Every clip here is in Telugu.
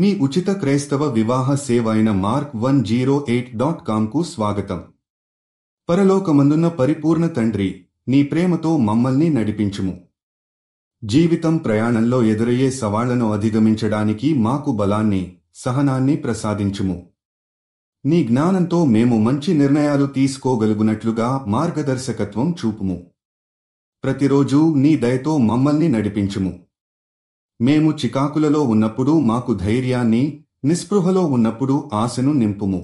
మీ ఉచిత క్రైస్తవ వివాహ సేవ అయిన mark108.comకు స్వాగతం. పరలోకమందున్న పరిపూర్ణ తండ్రి, నీ ప్రేమతో మమ్మల్ని నడిపించుము. జీవితం ప్రయాణంలో ఎదురయ్యే సవాళ్లను అధిగమించడానికి మాకు బలాన్ని, సహనాన్ని ప్రసాదించుము. నీ జ్ఞానంతో మేము మంచి నిర్ణయాలు తీసుకోగలుగునట్లుగా మార్గదర్శకత్వం చూపుము. ప్రతిరోజూ నీ దయతో మమ్మల్ని నడిపించుము. మేము చికాకులలో ఉన్నప్పుడు మాకు ధైర్యాన్ని, నిస్పృహలో ఉన్నప్పుడు ఆశను నింపుము.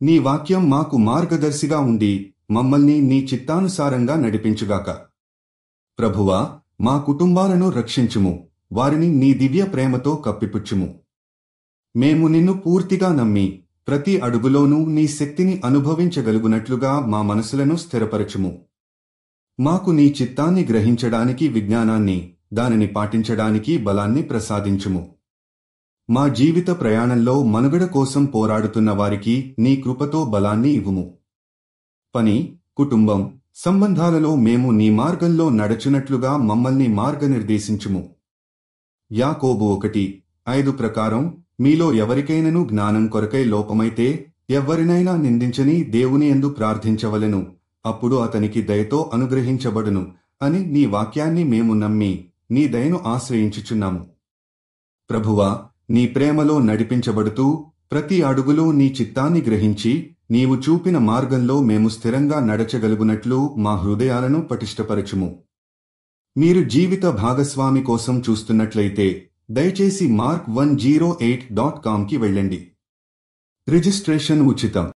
నీ వాక్యం మాకు మార్గదర్శిగా ఉండి మమ్మల్ని నీ చిత్తానుసారంగా నడిపించుగాక. ప్రభువా, మా కుటుంబాలను రక్షించుము, వారిని నీ దివ్య ప్రేమతో కప్పిపుచ్చుము. మేము నిన్ను పూర్తిగా నమ్మి ప్రతి అడుగులోనూ నీ శక్తిని అనుభవించగలుగునట్లుగా మా మనసులను స్థిరపరచుము. మాకు నీ చిత్తాన్ని గ్రహించడానికి విజ్ఞానాన్ని, దానిని పాటించడానికి బలాన్ని ప్రసాదించుము. మా జీవిత ప్రయాణంలో మనుగడ కోసం పోరాడుతున్న వారికి నీ కృపతో బలాన్ని ఇవ్వుము. పని, కుటుంబం, సంబంధాలలో మేము నీ మార్గంలో నడచునట్లుగా మమ్మల్ని మార్గనిర్దేశించుము. యాకోబు 1:5 ప్రకారం మీలో ఎవరికైనను జ్ఞానం కొరకై లోపమైతే ఎవ్వరినైనా నిందించని దేవుని యందు ప్రార్థించవలెను, అప్పుడు అతనికి దయతో అనుగ్రహించబడును అని నీ వాక్యాన్ని మేము నమ్మి నీ దయను ఆశ్రయించుచున్నాము. ప్రభువా, నీ ప్రేమలో నడిపించబడుతూ ప్రతి అడుగులో నీ చిత్తాన్ని గ్రహించి నీవు చూపిన మార్గంలో మేము స్థిరంగా నడచగలుగునట్లు మా హృదయాలను పటిష్టపరచుము. మీరు జీవిత భాగస్వామి కోసం చూస్తున్నట్లయితే దయచేసి mark108.comకి వెళ్ళండి. రిజిస్ట్రేషన్ ఉచితం.